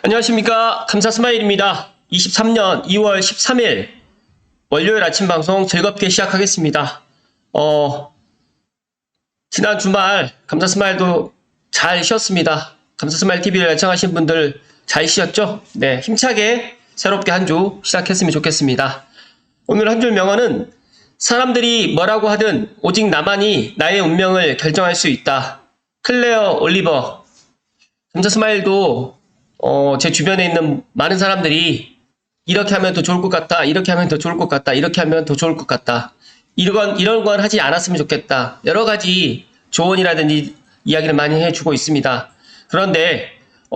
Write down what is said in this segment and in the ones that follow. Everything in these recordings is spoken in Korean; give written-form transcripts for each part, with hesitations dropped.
안녕하십니까. 감사스마일입니다. 23년 2월 13일 월요일 아침 방송 즐겁게 시작하겠습니다. 지난 주말 감사스마일도 잘 쉬었습니다. 감사스마일 TV를 애청하신 분들 잘 쉬었죠? 네, 힘차게 새롭게 한 주 시작했으면 좋겠습니다. 오늘 한 줄 명언은 사람들이 뭐라고 하든 오직 나만이 나의 운명을 결정할 수 있다. 클레어 올리버. 감사스마일도 제 주변에 있는 많은 사람들이 이렇게 하면 더 좋을 것 같다, 이렇게 하면 더 좋을 것 같다, 이렇게 하면 더 좋을 것 같다, 이런 건 하지 않았으면 좋겠다, 여러 가지 조언이라든지 이야기를 많이 해주고 있습니다. 그런데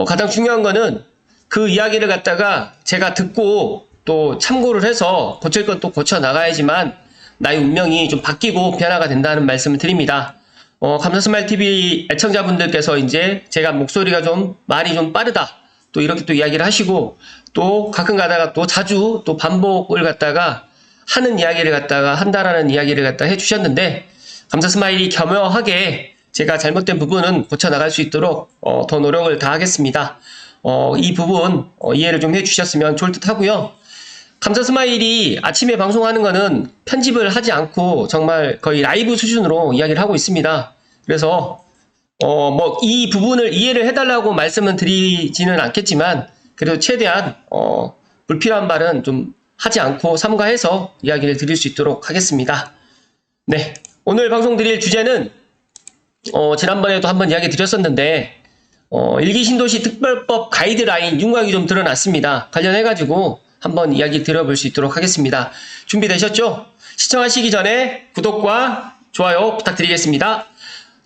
가장 중요한 거는 그 이야기를 갖다가 제가 듣고 또 참고를 해서 고칠 건 또 고쳐 나가야지만 나의 운명이 좀 바뀌고 변화가 된다는 말씀을 드립니다. 감사스마일 TV 애청자분들께서 이제 제가 목소리가 좀 말이 좀 빠르다, 또 이렇게 또 이야기를 하시고, 또 가끔 가다가 또 자주 또 반복을 갖다가 하는 이야기를 갖다가 한다라는 이야기를 갖다 해주셨는데, 감사스마일이 겸허하게 제가 잘못된 부분은 고쳐 나갈 수 있도록 더 노력을 다하겠습니다. 이 부분 이해를 좀 해주셨으면 좋을 듯 하고요. 감사스마일이 아침에 방송하는 거는 편집을 하지 않고 정말 거의 라이브 수준으로 이야기를 하고 있습니다. 그래서 이 부분을 이해를 해달라고 말씀은 드리지는 않겠지만, 그래도 최대한 불필요한 말은 좀 하지 않고 삼가해서 이야기를 드릴 수 있도록 하겠습니다. 네, 오늘 방송 드릴 주제는 지난번에도 한번 이야기 드렸었는데, 일기신도시 특별법 가이드라인 윤곽이 좀 드러났습니다. 관련해가지고 한번 이야기 들어볼 수 있도록 하겠습니다. 준비되셨죠? 시청하시기 전에 구독과 좋아요 부탁드리겠습니다.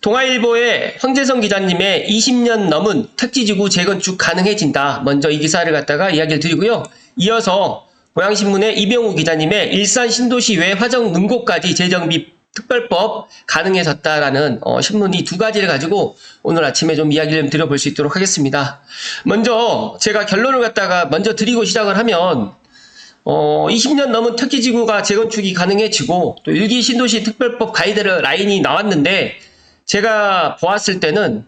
동아일보의 황재성 기자님의 20년 넘은 택지지구 재건축 가능해진다. 먼저 이 기사를 갖다가 이야기를 드리고요. 이어서 고양신문의 이병우 기자님의 일산 신도시 외 화정 능곡까지 재정비 특별법 가능해졌다라는 신문이 두 가지를 가지고 오늘 아침에 좀 이야기를 좀 드려볼 수 있도록 하겠습니다. 먼저 제가 결론을 갖다가 먼저 드리고 시작을 하면 20년 넘은 택지지구가 재건축이 가능해지고 또 일기 신도시 특별법 가이드라인이 나왔는데, 제가 보았을 때는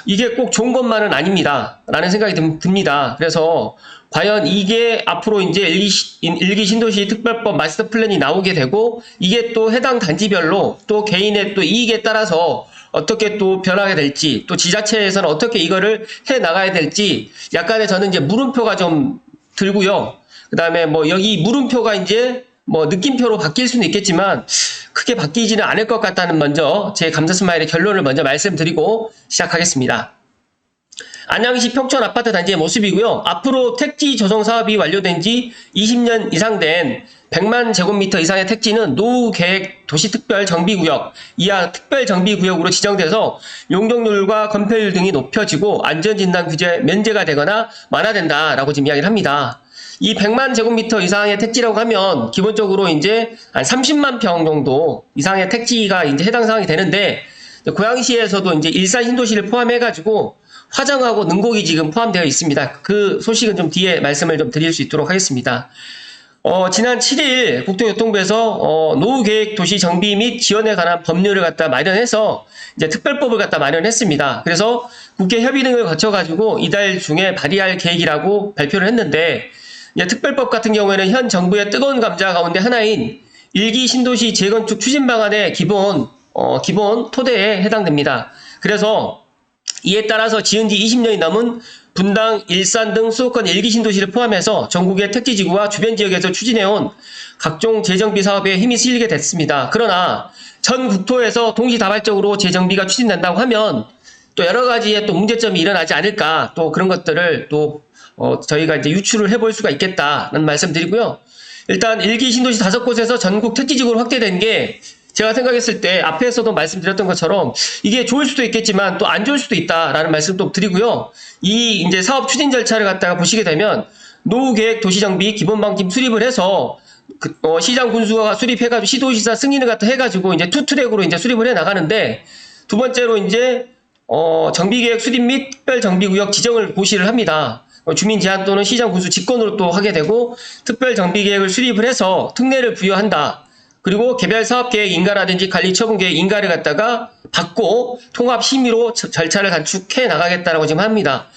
이게 꼭 좋은 것만은 아닙니다 라는 생각이 듭니다. 그래서 과연 이게 앞으로 이제 일기 신도시 특별법 마스터 플랜이 나오게 되고, 이게 또 해당 단지별로 또 개인의 또 이익에 따라서 어떻게 또 변하게 될지, 또 지자체에서는 어떻게 이거를 해 나가야 될지 약간의 저는 이제 물음표가 좀 들고요. 그 다음에 여기 물음표가 이제 느낌표로 바뀔 수는 있겠지만 크게 바뀌지는 않을 것 같다는 먼저 제 감사스마일의 결론을 먼저 말씀드리고 시작하겠습니다. 안양시 평촌 아파트 단지의 모습이고요. 앞으로 택지 조성 사업이 완료된 지 20년 이상 된 100만 제곱미터 이상의 택지는 노후계획 도시특별정비구역 이하 특별정비구역으로 지정돼서 용적률과 건폐율 등이 높여지고 안전진단 규제 면제가 되거나 완화된다라고 지금 이야기를 합니다. 이 100만 제곱미터 이상의 택지라고 하면 기본적으로 이제 한 30만 평 정도 이상의 택지가 이제 해당 사항이 되는데, 고양시에서도 이제 일산 신도시를 포함해가지고 화정하고 능곡이 지금 포함되어 있습니다. 그 소식은 좀 뒤에 말씀을 좀 드릴 수 있도록 하겠습니다. 지난 7일 국토교통부에서 노후계획 도시 정비 및 지원에 관한 법률을 갖다 마련해서 이제 특별법을 갖다 마련했습니다. 그래서 국회 협의 등을 거쳐가지고 이달 중에 발의할 계획이라고 발표를 했는데, 특별법 같은 경우에는 현 정부의 뜨거운 감자 가운데 하나인 일기 신도시 재건축 추진 방안의 기본 토대에 해당됩니다. 그래서 이에 따라서 지은 지 20년이 넘은 분당, 일산 등 수도권 일기 신도시를 포함해서 전국의 택지지구와 주변 지역에서 추진해온 각종 재정비 사업에 힘이 실리게 됐습니다. 그러나 전 국토에서 동시다발적으로 재정비가 추진된다고 하면 또 여러 가지의 또 문제점이 일어나지 않을까, 또 그런 것들을 또 저희가 이제 유추를 해볼 수가 있겠다는 말씀 드리고요. 일단 일기 신도시 5곳에서 전국 택지지구로 확대된 게 제가 생각했을 때 앞에서도 말씀드렸던 것처럼 이게 좋을 수도 있겠지만 또 안 좋을 수도 있다라는 말씀도 드리고요. 이 이제 사업 추진 절차를 갖다가 보시게 되면 노후계획 도시정비 기본방침 수립을 해서 시장 군수가 수립해가지고 시도지사 승인을 갖다 해가지고 이제 투트랙으로 이제 수립을 해 나가는데, 두 번째로 이제 정비계획 수립 및 특별정비구역 지정을 고시를 합니다. 주민 제한 또는 시장 군수 직권으로 또 하게 되고, 특별정비계획을 수립을 해서 특례를 부여한다. 그리고 개별 사업계획 인가라든지 관리처분계획 인가를 갖다가 받고 통합 심의로 절차를 단축해 나가겠다라고 지금 합니다.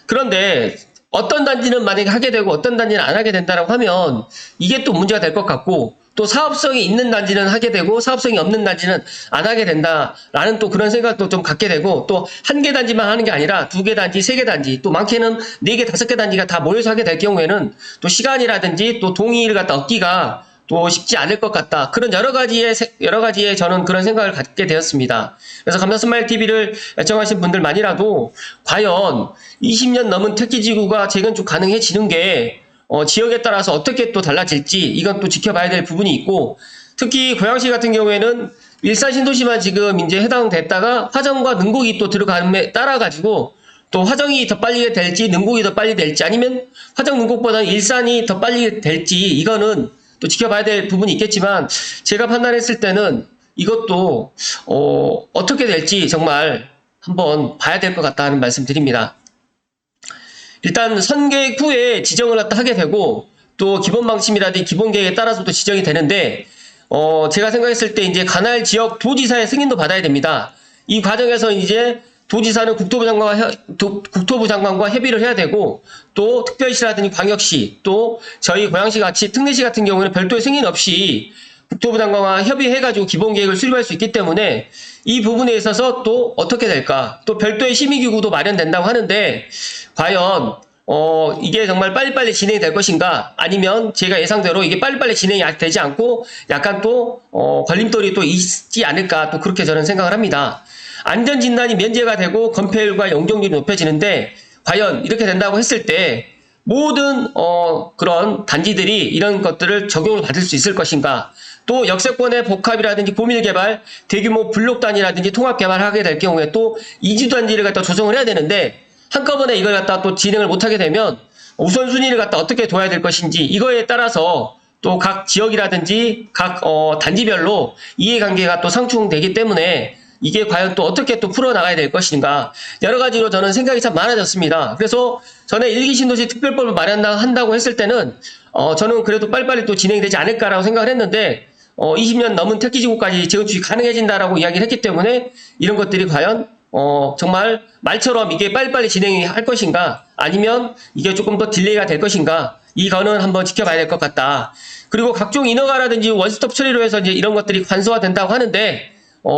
그런데 어떤 단지는 만약에 하게 되고 어떤 단지는 안 하게 된다라고 하면 이게 또 문제가 될 것 같고, 또 사업성이 있는 단지는 하게 되고 사업성이 없는 단지는 안 하게 된다라는 또 그런 생각도 좀 갖게 되고, 또 한 개 단지만 하는 게 아니라 두 개 단지, 세 개 단지, 또 많게는 네 개, 다섯 개 단지가 다 모여서 하게 될 경우에는 또 시간이라든지 또 동의를 갖다 얻기가 또 쉽지 않을 것 같다. 그런 여러 가지의 저는 그런 생각을 갖게 되었습니다. 그래서 감사스마일 TV를 애청하신 분들만이라도 과연 20년 넘은 택지지구가 재건축 가능해지는 게 지역에 따라서 어떻게 또 달라질지 이건 또 지켜봐야 될 부분이 있고, 특히 고양시 같은 경우에는 일산 신도시만 지금 이제 해당됐다가 화정과 능곡이 또 들어감에 따라 가지고 또 화정이 더 빨리 될지 능곡이 더 빨리 될지 아니면 화정 능곡보다는 일산이 더 빨리 될지 이거는 또 지켜봐야 될 부분이 있겠지만, 제가 판단했을 때는 이것도 어떻게 될지 정말 한번 봐야 될 것 같다는 말씀 드립니다. 일단 선계획 후에 지정을 하게 되고 또 기본 방침이라든지 기본 계획에 따라서도 지정이 되는데, 제가 생각했을 때 이제 관할 지역 도지사의 승인도 받아야 됩니다. 이 과정에서 이제 도지사는 국토부 장관과 협의를 해야 되고, 또 특별시라든지 광역시, 또 저희 고양시 같이 특례시 같은 경우는 별도의 승인 없이 국토부 장관과 협의해가지고 기본 계획을 수립할 수 있기 때문에 이 부분에 있어서 또 어떻게 될까? 또 별도의 심의기구도 마련된다고 하는데, 과연 이게 정말 빨리빨리 진행이 될 것인가? 아니면 제가 예상대로 이게 빨리빨리 진행이 되지 않고 약간 또 걸림돌이 또 있지 않을까? 또 그렇게 저는 생각을 합니다. 안전진단이 면제가 되고 건폐율과 용적률이 높여지는데, 과연 이렇게 된다고 했을 때 모든 그런 단지들이 이런 것들을 적용을 받을 수 있을 것인가? 또 역세권의 복합이라든지 고밀개발, 대규모 블록 단위라든지 통합 개발하게 될 경우에 또 이주 단지를 갖다 조성을 해야 되는데, 한꺼번에 이걸 갖다 또 진행을 못하게 되면 우선순위를 갖다 어떻게 둬야 될 것인지, 이거에 따라서 또 각 지역이라든지 각 단지별로 이해관계가 또 상충되기 때문에 이게 과연 또 어떻게 또 풀어나가야 될 것인가, 여러 가지로 저는 생각이 참 많아졌습니다. 그래서 전에 일기 신도시 특별법을 마련한다고 했을 때는 저는 그래도 빨리빨리 또 진행이 되지 않을까라고 생각을 했는데, 20년 넘은 택지지구까지 재건축이 가능해진다라고 이야기를 했기 때문에 이런 것들이 과연 정말 말처럼 이게 빨리빨리 진행이 할 것인가, 아니면 이게 조금 더 딜레이가 될 것인가, 이거는 한번 지켜봐야 될 것 같다. 그리고 각종 인허가라든지 원스톱 처리로 해서 이제 이런 것들이 간소화된다고 하는데,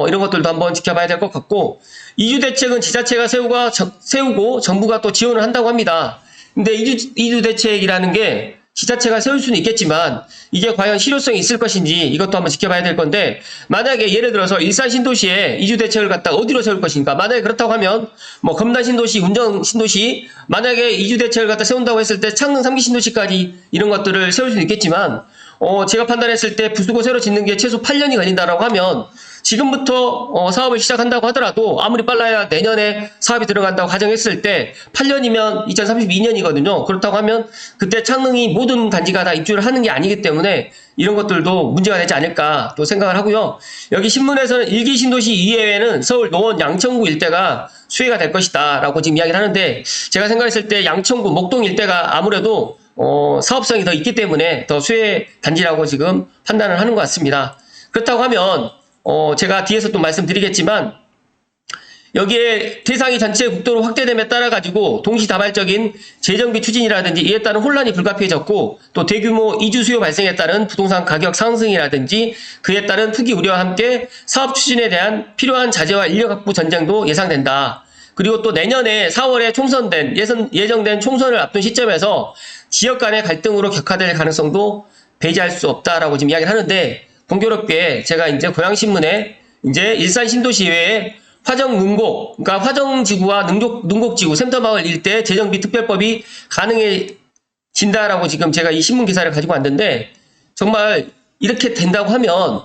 이런 것들도 한번 지켜봐야 될 것 같고, 이주 대책은 지자체가 세우고 정부가 또 지원을 한다고 합니다. 근데 이주 대책이라는 게 지자체가 세울 수는 있겠지만 이게 과연 실효성이 있을 것인지 이것도 한번 지켜봐야 될 건데, 만약에 예를 들어서 일산 신도시에 이주 대책을 갖다 어디로 세울 것인가, 만약에 그렇다고 하면 뭐 검단 신도시, 운정 신도시, 만약에 이주 대책을 갖다 세운다고 했을 때 창릉 3기 신도시까지 이런 것들을 세울 수는 있겠지만, 제가 판단했을 때 부수고 새로 짓는 게 최소 8년이 걸린다라고 하면 지금부터 사업을 시작한다고 하더라도 아무리 빨라야 내년에 사업이 들어간다고 가정했을 때 8년이면 2032년이거든요. 그렇다고 하면 그때 창릉이 모든 단지가 다 입주를 하는 게 아니기 때문에 이런 것들도 문제가 되지 않을까 또 생각을 하고요. 여기 신문에서는 일기 신도시 이외에는 서울 노원 양천구 일대가 수혜가 될 것이다 라고 지금 이야기를 하는데, 제가 생각했을 때 양천구 목동 일대가 아무래도 사업성이 더 있기 때문에 더 수혜 단지라고 지금 판단을 하는 것 같습니다. 그렇다고 하면 제가 뒤에서 또 말씀드리겠지만, 여기에 대상이 전체 국도로 확대됨에 따라 가지고 동시다발적인 재정비 추진이라든지 이에 따른 혼란이 불가피해졌고, 또 대규모 이주 수요 발생에 따른 부동산 가격 상승이라든지 그에 따른 투기 우려와 함께 사업 추진에 대한 필요한 자재와 인력 확보 전쟁도 예상된다. 그리고 또 내년에 4월에 예정된 총선을 앞둔 시점에서 지역 간의 갈등으로 격화될 가능성도 배제할 수 없다라고 지금 이야기를 하는데, 공교롭게 제가 이제 고양신문에 이제 일산 신도시 외에 화정 능곡, 그러니까 화정지구와 능곡지구, 센터마을 일대 재정비 특별법이 가능해진다라고 지금 제가 이 신문 기사를 가지고 왔는데, 정말 이렇게 된다고 하면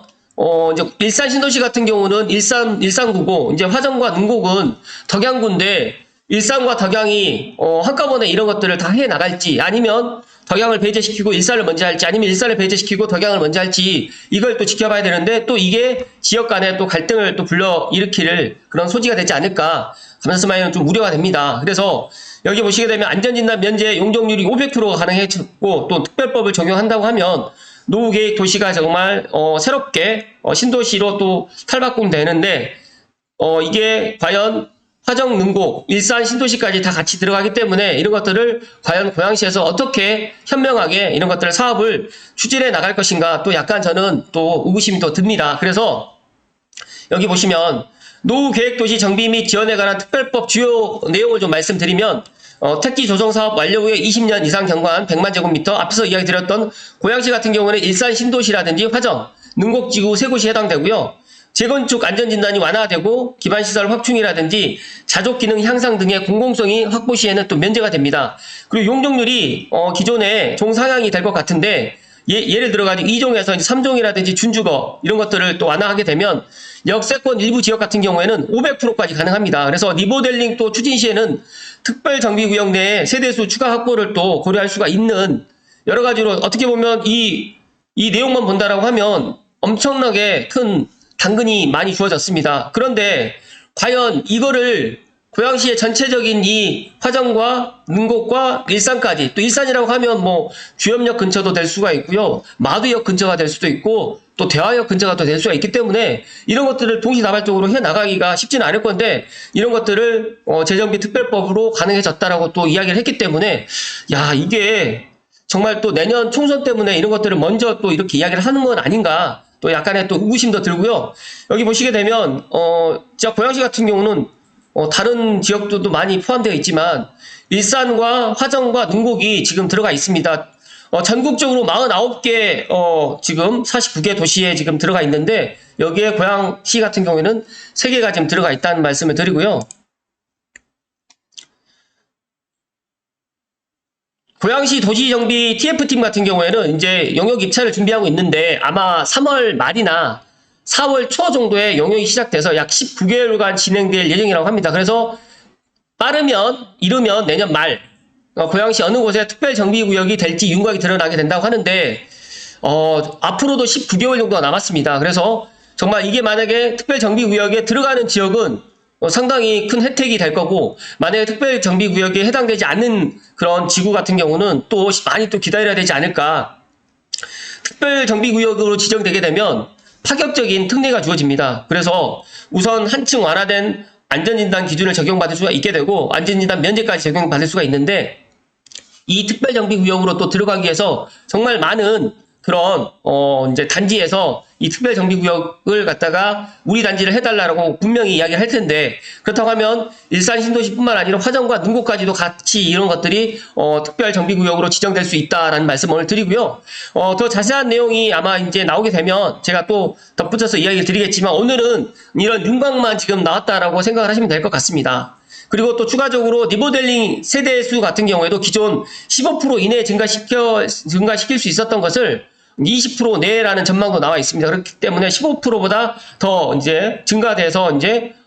이제 일산 신도시 같은 경우는 일산구고, 이제 화정과 능곡은 덕양구인데 일산과 덕양이 한꺼번에 이런 것들을 다 해 나갈지, 아니면 덕양을 배제시키고 일산을 먼저 할지, 아니면 일산을 배제시키고 덕양을 먼저 할지, 이걸 또 지켜봐야 되는데, 또 이게 지역 간에 또 갈등을 또 불러일으킬 그런 소지가 되지 않을까, 감사스마일은 좀 우려가 됩니다. 그래서 여기 보시게 되면 안전진단 면제 용적률이 500%가 가능해졌고, 또 특별법을 적용한다고 하면 노후계획 도시가 정말 새롭게 신도시로 또 탈바꿈되는데, 이게 과연 화정, 능곡, 일산, 신도시까지 다 같이 들어가기 때문에 이런 것들을 과연 고양시에서 어떻게 현명하게 이런 것들을 사업을 추진해 나갈 것인가 또 약간 저는 또 의구심이 또 듭니다. 그래서 여기 보시면 노후 계획 도시 정비 및 지원에 관한 특별법 주요 내용을 좀 말씀드리면 택지 조성 사업 완료 후에 20년 이상 경과한 100만 제곱미터 앞에서 이야기 드렸던 고양시 같은 경우는 일산 신도시라든지 화정, 능곡지구 세 곳이 해당되고요. 재건축 안전진단이 완화되고 기반시설 확충이라든지 자족 기능 향상 등의 공공성이 확보 시에는 또 면제가 됩니다. 그리고 용적률이 기존에 종상향이 될 것 같은데 예를 들어가지고 2종에서 3종이라든지 준주거 이런 것들을 또 완화하게 되면 역세권 일부 지역 같은 경우에는 500%까지 가능합니다. 그래서 리모델링 또 추진 시에는 특별정비구역 내에 세대수 추가 확보를 또 고려할 수가 있는 여러 가지로 어떻게 보면 이 내용만 본다라고 하면 엄청나게 큰 당근이 많이 주어졌습니다. 그런데 과연 이거를 고양시의 전체적인 이 화정과 능곡과 일산까지 또 일산이라고 하면 뭐 주염역 근처도 될 수가 있고요. 마두역 근처가 될 수도 있고 또 대화역 근처가 또 될 수가 있기 때문에 이런 것들을 동시다발적으로 해나가기가 쉽지는 않을 건데 이런 것들을 재정비 특별법으로 가능해졌다라고 또 이야기를 했기 때문에 야 이게 정말 또 내년 총선 때문에 이런 것들을 먼저 또 이렇게 이야기를 하는 건 아닌가 또 약간의 또 의구심도 들고요. 여기 보시게 되면 진짜 고양시 같은 경우는 다른 지역들도 많이 포함되어 있지만 일산과 화정과 능곡이 지금 들어가 있습니다. 전국적으로 49개 지금 49개 도시에 지금 들어가 있는데 여기에 고양시 같은 경우에는 3개가 지금 들어가 있다는 말씀을 드리고요. 고양시 도시정비 TF팀 같은 경우에는 이제 영역 입찰을 준비하고 있는데 아마 3월 말이나 4월 초 정도에 영역이 시작돼서 약 19개월간 진행될 예정이라고 합니다. 그래서 빠르면 이르면 내년 말 고양시 어느 곳에 특별정비구역이 될지 윤곽이 드러나게 된다고 하는데 앞으로도 19개월 정도가 남았습니다. 그래서 정말 이게 만약에 특별정비구역에 들어가는 지역은 상당히 큰 혜택이 될 거고 만약에 특별정비구역에 해당되지 않는 그런 지구 같은 경우는 또 많이 또 기다려야 되지 않을까. 특별정비구역으로 지정되게 되면 파격적인 특례가 주어집니다. 그래서 우선 한층 완화된 안전진단 기준을 적용받을 수가 있게 되고 안전진단 면제까지 적용받을 수가 있는데 이 특별정비구역으로 또 들어가기 위해서 정말 많은 그런 이제 단지에서 이 특별정비구역을 갖다가 우리 단지를 해달라고 분명히 이야기를 할 텐데 그렇다고 하면 일산 신도시뿐만 아니라 화정과 능곡까지도 같이 이런 것들이 특별정비구역으로 지정될 수 있다라는 말씀을 오늘 드리고요. 더 자세한 내용이 아마 이제 나오게 되면 제가 또 덧붙여서 이야기를 드리겠지만 오늘은 이런 윤곽만 지금 나왔다라고 생각을 하시면 될 것 같습니다. 그리고 또 추가적으로 리모델링 세대수 같은 경우에도 기존 15% 이내에 증가시킬 수 있었던 것을 20% 내라는 전망도 나와 있습니다. 그렇기 때문에 15%보다 더 이제 증가돼서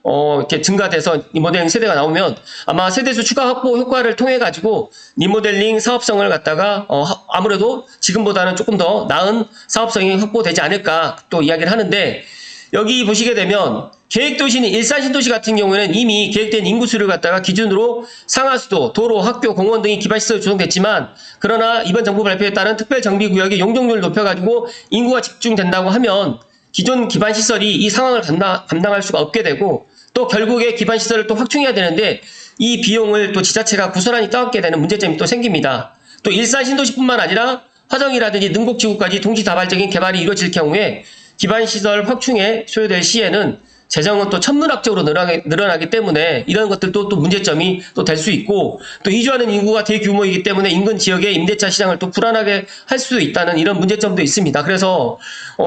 이렇게 증가돼서 리모델링 세대가 나오면 아마 세대수 추가 확보 효과를 통해 가지고 리모델링 사업성을 갖다가 아무래도 지금보다는 조금 더 나은 사업성이 확보되지 않을까 또 이야기를 하는데 여기 보시게 되면 계획도시는 일산 신도시 같은 경우에는 이미 계획된 인구수를 갖다가 기준으로 상하수도, 도로, 학교, 공원 등이 기반시설이 조성됐지만 그러나 이번 정부 발표에 따른 특별정비구역의 용적률을 높여가지고 인구가 집중된다고 하면 기존 기반시설이 이 상황을 감당할 수가 없게 되고 또 결국에 기반시설을 또 확충해야 되는데 이 비용을 또 지자체가 고스란히 떠안게 되는 문제점이 또 생깁니다. 또 일산 신도시뿐만 아니라 화정이라든지 능곡지구까지 동시다발적인 개발이 이루어질 경우에 기반시설 확충에 소요될 시에는 재정은 또 천문학적으로 늘어나기 때문에 이런 것들도 또 문제점이 또 될 수 있고 또 이주하는 인구가 대규모이기 때문에 인근 지역의 임대차 시장을 또 불안하게 할 수도 있다는 이런 문제점도 있습니다. 그래서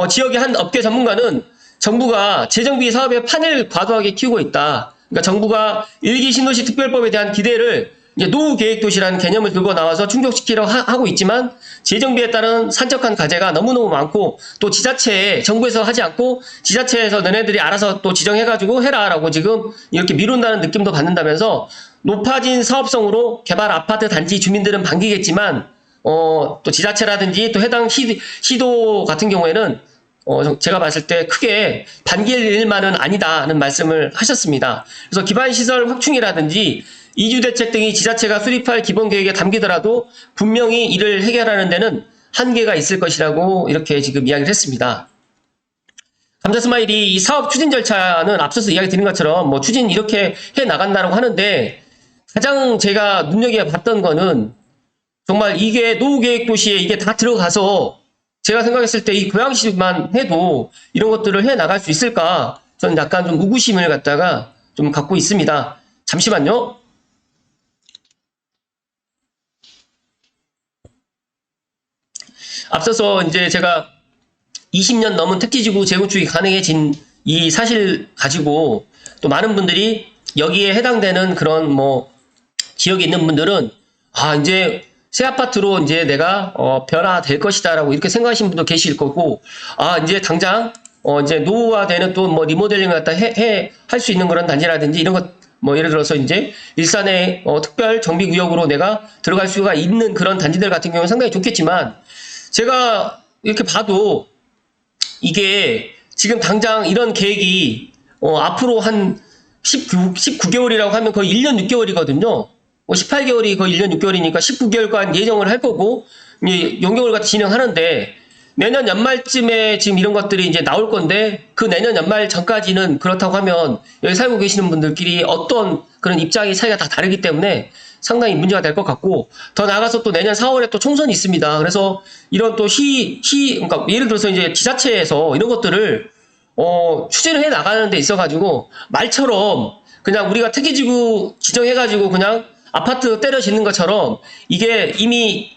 지역의 한 업계 전문가는 정부가 재정비 사업의 판을 과도하게 키우고 있다. 그러니까 정부가 일기 신도시 특별법에 대한 기대를 이제 노후 계획 도시라는 개념을 들고 나와서 충족시키려고 하고 있지만 재정비에 따른 산적한 과제가 너무너무 많고 또 지자체에 정부에서 하지 않고 지자체에서 너네들이 알아서 또 지정해가지고 해라라고 지금 이렇게 미룬다는 느낌도 받는다면서 높아진 사업성으로 개발 아파트 단지 주민들은 반기겠지만 또 지자체라든지 또 해당 시도 같은 경우에는 제가 봤을 때 크게 반길 일만은 아니다는 말씀을 하셨습니다. 그래서 기반시설 확충이라든지 이주대책 등이 지자체가 수립할 기본계획에 담기더라도 분명히 이를 해결하는 데는 한계가 있을 것이라고 이렇게 지금 이야기를 했습니다. 감자 스마일이 이 사업 추진 절차는 앞서서 이야기 드린 것처럼 뭐 추진 이렇게 해 나간다라고 하는데 가장 제가 눈여겨봤던 거는 정말 이게 노후계획도시에 이게 다 들어가서 제가 생각했을 때 이 고양시만 해도 이런 것들을 해 나갈 수 있을까? 저는 약간 좀 의구심을 갖다가 좀 갖고 있습니다. 잠시만요. 앞서서 이제 제가 20년 넘은 택지지구 재건축이 가능해진 이 사실 가지고 또 많은 분들이 여기에 해당되는 그런 뭐 지역에 있는 분들은 이제 새 아파트로 이제 내가 변화될 것이다라고 이렇게 생각하시는 분도 계실 거고 이제 당장 이제 노후화되는 또 뭐 리모델링을 갖다 할 수 있는 그런 단지라든지 이런 것 뭐 예를 들어서 이제 일산의 특별 정비구역으로 내가 들어갈 수가 있는 그런 단지들 같은 경우는 상당히 좋겠지만 제가 이렇게 봐도 이게 지금 당장 이런 계획이 앞으로 한 19개월이라고 하면 거의 1년 6개월이거든요. 18개월이 거의 1년 6개월이니까 19개월간 예정을 할 거고 연경을 같이 진행하는데 내년 연말쯤에 지금 이런 것들이 이제 나올 건데 그 내년 연말 전까지는 그렇다고 하면 여기 살고 계시는 분들끼리 어떤 그런 입장의 차이가 다 다르기 때문에 상당히 문제가 될 것 같고 더 나아가서 또 내년 4월에 또 총선이 있습니다. 그래서 이런 또 그러니까 예를 들어서 이제 지자체에서 이런 것들을 추진을 해 나가는 데 있어가지고 말처럼 그냥 우리가 특이지구 지정해가지고 그냥 아파트 때려 짓는 것처럼 이게 이미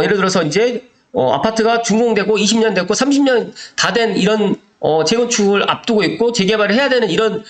예를 들어서 이제 아파트가 준공되고 20년 됐고 30년 다 된 이런 재건축을 앞두고 있고 재개발을 해야 되는 이런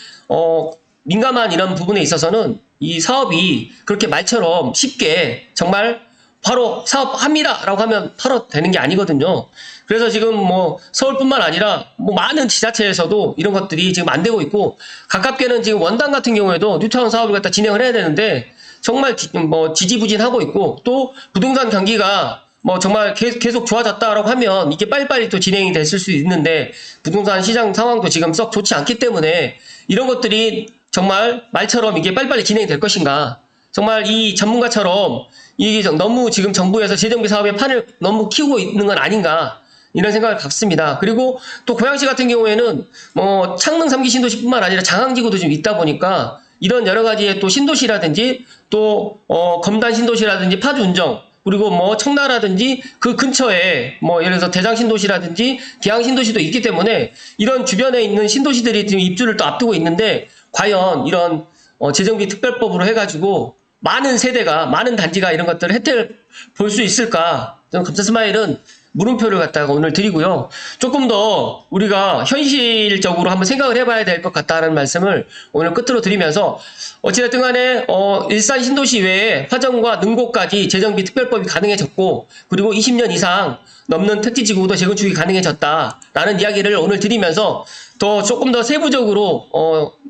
민감한 이런 부분에 있어서는 이 사업이 그렇게 말처럼 쉽게 정말 바로 사업합니다라고 하면 바로 되는 게 아니거든요. 그래서 지금 뭐 서울뿐만 아니라 뭐 많은 지자체에서도 이런 것들이 지금 안 되고 있고 가깝게는 지금 원당 같은 경우에도 뉴타운 사업을 갖다 진행을 해야 되는데 정말 뭐 지지부진하고 있고 또 부동산 경기가 뭐 정말 계속 좋아졌다라고 하면 이게 빨리빨리 또 진행이 됐을 수 있는데 부동산 시장 상황도 지금 썩 좋지 않기 때문에 이런 것들이 정말 말처럼 이게 빨리빨리 진행이 될 것인가. 정말 이 전문가처럼 이게 너무 지금 정부에서 재정비 사업의 판을 너무 키우고 있는 건 아닌가. 이런 생각을 갖습니다. 그리고 또 고양시 같은 경우에는 뭐 창릉 3기 신도시뿐만 아니라 장항지구도 좀 있다 보니까 이런 여러 가지의 또 신도시라든지 또 검단 신도시라든지 파주운정 그리고 뭐 청라라든지 그 근처에 뭐 예를 들어서 대장 신도시라든지 기항 신도시도 있기 때문에 이런 주변에 있는 신도시들이 지금 입주를 또 앞두고 있는데 과연 이런 재정비 특별법으로 해가지고 많은 세대가 많은 단지가 이런 것들을 혜택을 볼 수 있을까? 저는 감사 스마일은 물음표를 갖다가 오늘 드리고요. 조금 더 우리가 현실적으로 한번 생각을 해봐야 될 것 같다는 말씀을 오늘 끝으로 드리면서 어찌됐든 간에 일산 신도시 외에 화정과 능곡까지 재정비 특별법이 가능해졌고 그리고 20년 이상 넘는 택지지구도 재건축이 가능해졌다라는 이야기를 오늘 드리면서 더 조금 더 세부적으로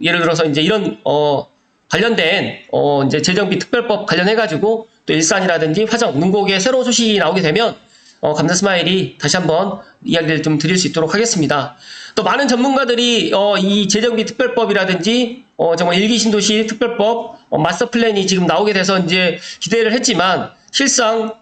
예를 들어서 이제 이런 관련된 이제 재정비 특별법 관련해가지고 또 일산이라든지 화정, 능곡에 새로운 소식이 나오게 되면 감사 스마일이 다시 한번 이야기를 좀 드릴 수 있도록 하겠습니다. 또 많은 전문가들이 이 재정비 특별법이라든지 정말 일기 신도시 특별법 마스터 플랜이 지금 나오게 돼서 이제 기대를 했지만 실상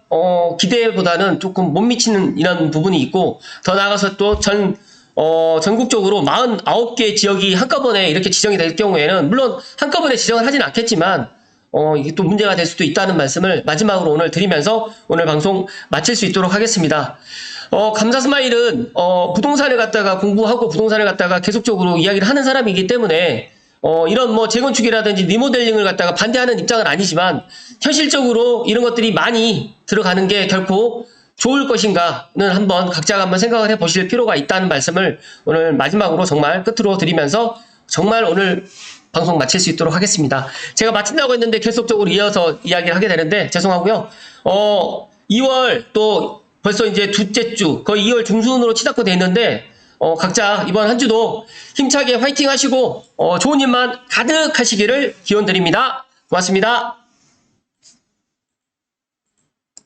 기대보다는 조금 못 미치는 이런 부분이 있고 더 나아가서 또 전국적으로 49개 지역이 한꺼번에 이렇게 지정이 될 경우에는 물론 한꺼번에 지정을 하진 않겠지만 이게 또 문제가 될 수도 있다는 말씀을 마지막으로 오늘 드리면서 오늘 방송 마칠 수 있도록 하겠습니다. 감사 스마일은 부동산을 갖다가 공부하고 부동산을 갖다가 계속적으로 이야기를 하는 사람이기 때문에 이런 뭐 재건축이라든지 리모델링을 갖다가 반대하는 입장은 아니지만 현실적으로 이런 것들이 많이 들어가는 게 결코 좋을 것인가는 한번 각자가 한번 생각을 해 보실 필요가 있다는 말씀을 오늘 마지막으로 정말 끝으로 드리면서 정말 오늘 방송 마칠 수 있도록 하겠습니다. 제가 마친다고 했는데 계속적으로 이어서 이야기를 하게 되는데 죄송하고요. 2월 또 벌써 이제 둘째 주 거의 2월 중순으로 치닫고 돼 있는데 각자 이번 한 주도 힘차게 화이팅 하시고 좋은 일만 가득하시기를 기원 드립니다. 고맙습니다.